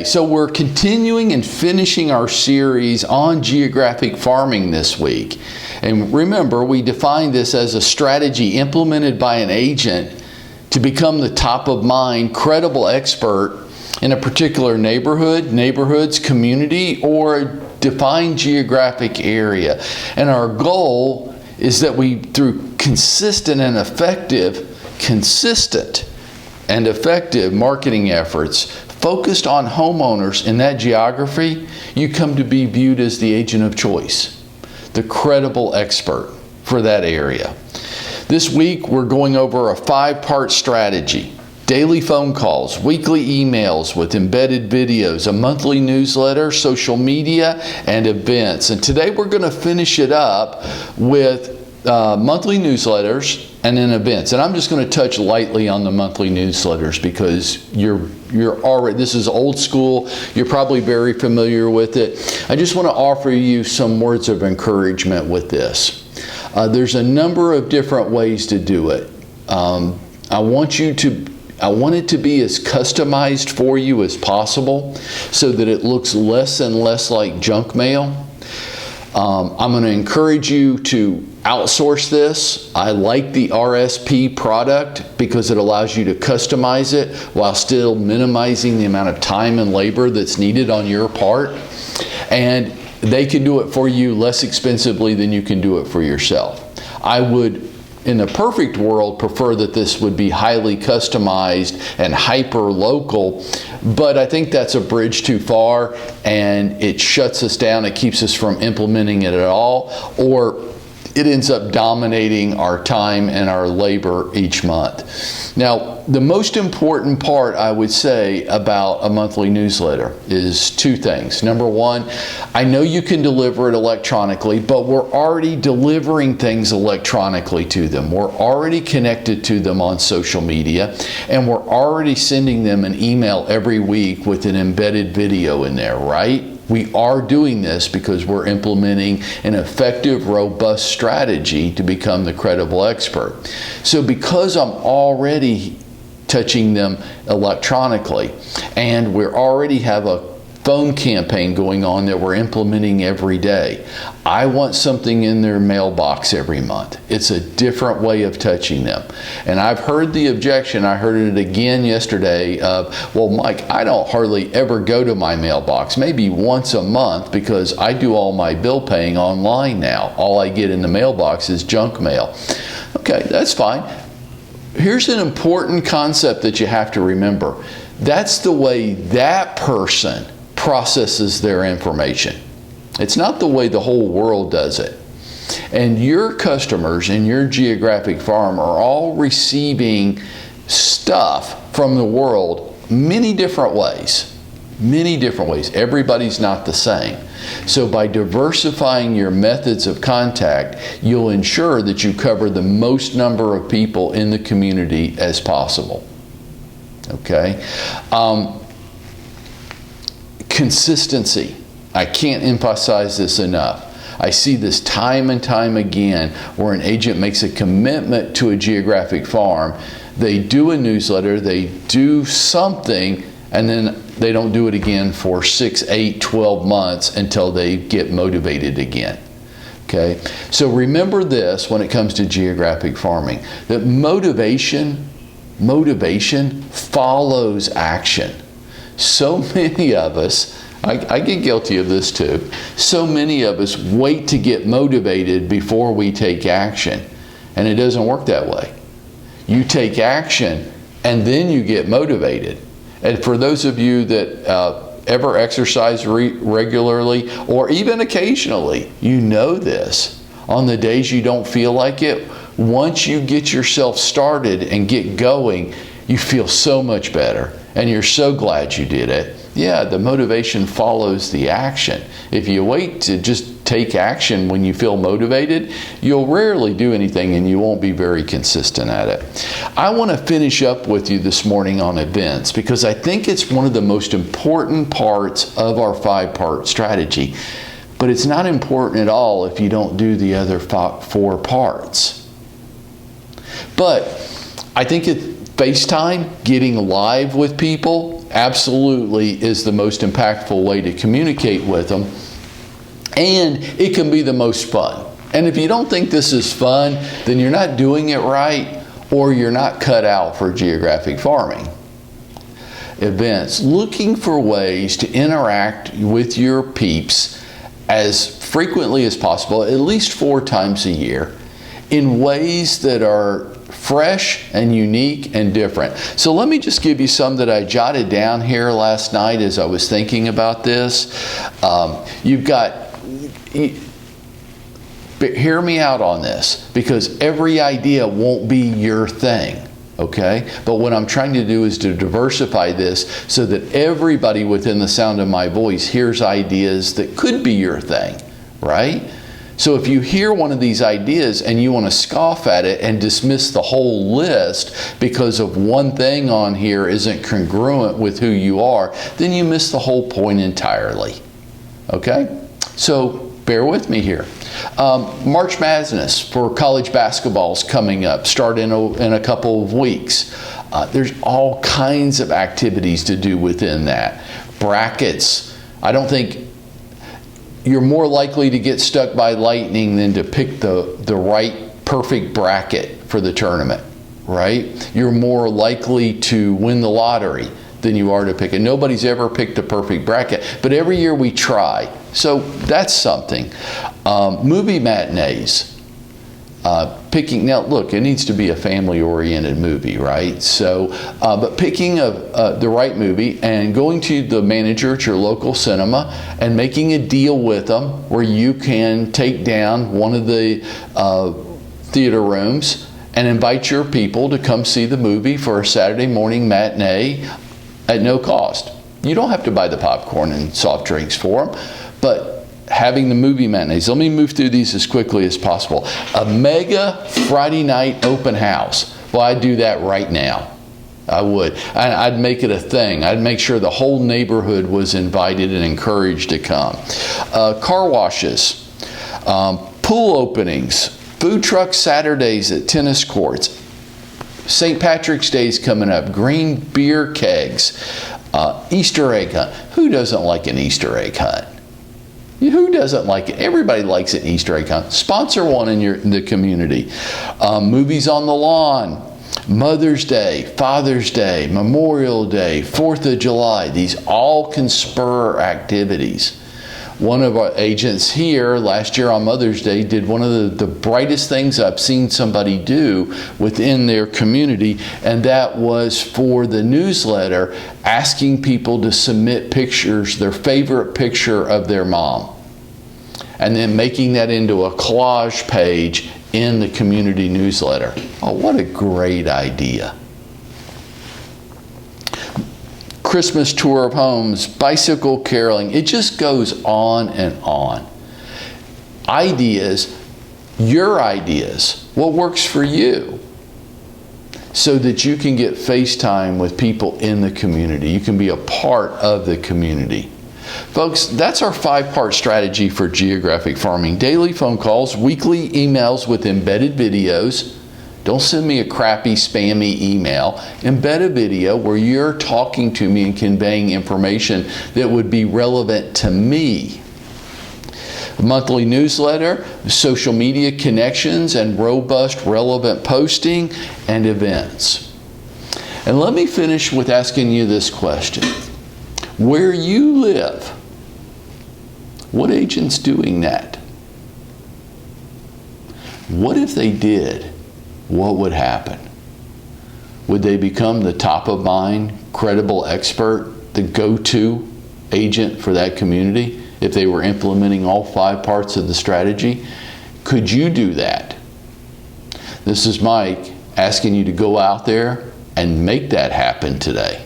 Okay, so we're continuing and finishing our series on geographic farming this week. And remember, we defined this as a strategy implemented by an agent to become the top of mind, credible expert in a particular neighborhoods, community, or a defined geographic area. And our goal is that we, through consistent and effective marketing efforts focused on homeowners in that geography, you come to be viewed as the agent of choice, the credible expert for that area. This week, we're going over a 5-part strategy: daily phone calls, weekly emails with embedded videos, a monthly newsletter, social media, and events. And today we're going to finish it up with monthly newsletters and then events. And I'm just going to touch lightly on the monthly newsletters because you're already, this is old school. You're probably very familiar with it. I just want to offer you some words of encouragement with this. There's a number of different ways to do it. I want it to be as customized for you as possible so that it looks less and less like junk mail. I'm going to encourage you to outsource this. I like the RSP product because it allows you to customize it while still minimizing the amount of time and labor that's needed on your part. And they can do it for you less expensively than you can do it for yourself. I would, in a perfect world, prefer that this would be highly customized and hyper-local, but I think that's a bridge too far and it shuts us down. It keeps us from implementing it at all, or it ends up dominating our time and our labor each month. Now, the most important part, I would say, about a monthly newsletter is 2 things. Number 1, I know you can deliver it electronically, but we're already delivering things electronically to them. We're already connected to them on social media, and we're already sending them an email every week with an embedded video in there, right? We are doing this because we're implementing an effective, robust strategy to become the credible expert. So because I'm already touching them electronically, and we already have a phone campaign going on that we're implementing every day, I want something in their mailbox every month. It's a different way of touching them. And I've heard the objection, I heard it again yesterday, of, well, Mike, I don't hardly ever go to my mailbox, maybe once a month, because I do all my bill paying online now. All I get in the mailbox is junk mail. Okay, that's fine. Here's an important concept that you have to remember. That's the way that person processes their information. It's not the way the whole world does it. And your customers in your geographic farm are all receiving stuff from the world many different ways. Many different ways. Everybody's not the same. So by diversifying your methods of contact, you'll ensure that you cover the most number of people in the community as possible. Okay? Consistency. I can't emphasize this enough. I see this time and time again where an agent makes a commitment to a geographic farm. They do a newsletter, they do something, and then they don't do it again for 6, 8, 12 months until they get motivated again. Okay? So remember this when it comes to geographic farming, that motivation follows action. So many of us, I get guilty of this too, so many of us wait to get motivated before we take action. And it doesn't work that way. You take action and then you get motivated. And for those of you that ever exercise regularly or even occasionally, you know this. On the days you don't feel like it, once you get yourself started and get going, you feel so much better. And you're so glad you did it. Yeah, the motivation follows the action. If you wait to just take action when you feel motivated, you'll rarely do anything and you won't be very consistent at it. I want to finish up with you this morning on events because I think it's one of the most important parts of our 5-part strategy. But it's not important at all if you don't do the other 4 parts. But I think FaceTime, getting live with people, absolutely is the most impactful way to communicate with them. And it can be the most fun. And if you don't think this is fun, then you're not doing it right, or you're not cut out for geographic farming. Events, looking for ways to interact with your peeps as frequently as possible, at least 4 times a year, in ways that are fresh and unique and different. So let me just give you some that I jotted down here last night as I was thinking about this. You've got, hear me out on this, because every idea won't be your thing. Okay? But what I'm trying to do is to diversify this so that everybody within the sound of my voice hears ideas that could be your thing, right? So if you hear one of these ideas and you want to scoff at it and dismiss the whole list because of one thing on here isn't congruent with who you are, then you miss the whole point entirely. Okay? So bear with me here. March Madness for college basketball is coming up, start in a couple of weeks. There's all kinds of activities to do within that. Brackets. I don't think you're more likely to get stuck by lightning than to pick the right perfect bracket for the tournament, right? You're more likely to win the lottery than you are to pick it. Nobody's ever picked a perfect bracket, but every year we try. So that's something. Movie matinees. Picking, now look, it needs to be a family-oriented movie, right? So, but picking the right movie and going to the manager at your local cinema and making a deal with them where you can take down one of the theater rooms and invite your people to come see the movie for a Saturday morning matinee at no cost. You don't have to buy the popcorn and soft drinks for them, but having the movie matinees. Let me move through these as quickly as possible. A mega Friday night open house. Well, I'd do that right now. I would. I'd make it a thing. I'd make sure the whole neighborhood was invited and encouraged to come. Car washes, pool openings, food truck Saturdays at tennis courts. St. Patrick's Day is coming up. Green beer kegs. Easter egg hunt. Who doesn't like an Easter egg hunt? Who doesn't like it? Everybody likes an Easter egg hunt. Sponsor one in the community. Movies on the lawn. Mother's Day, Father's Day, Memorial Day, 4th of July. These all can spur activities. One of our agents here last year on Mother's Day did one of the brightest things I've seen somebody do within their community, and that was for the newsletter, asking people to submit pictures, their favorite picture of their mom, and then making that into a collage page in the community newsletter. Oh, what a great idea. Christmas tour of homes, bicycle caroling, it just goes on and on. Ideas, your ideas, what works for you, so that you can get FaceTime with people in the community. You can be a part of the community. Folks, that's our 5-part strategy for geographic farming. Daily phone calls, weekly emails with embedded videos. Don't send me a crappy, spammy email. Embed a video where you're talking to me and conveying information that would be relevant to me. A monthly newsletter, social media connections, and robust, relevant posting and events. And let me finish with asking you this question. Where you live, what agent's doing that? What if they did? What would happen? Would they become the top of mind, credible expert, the go-to agent for that community if they were implementing all 5 parts of the strategy? Could you do that? This is Mike asking you to go out there and make that happen today.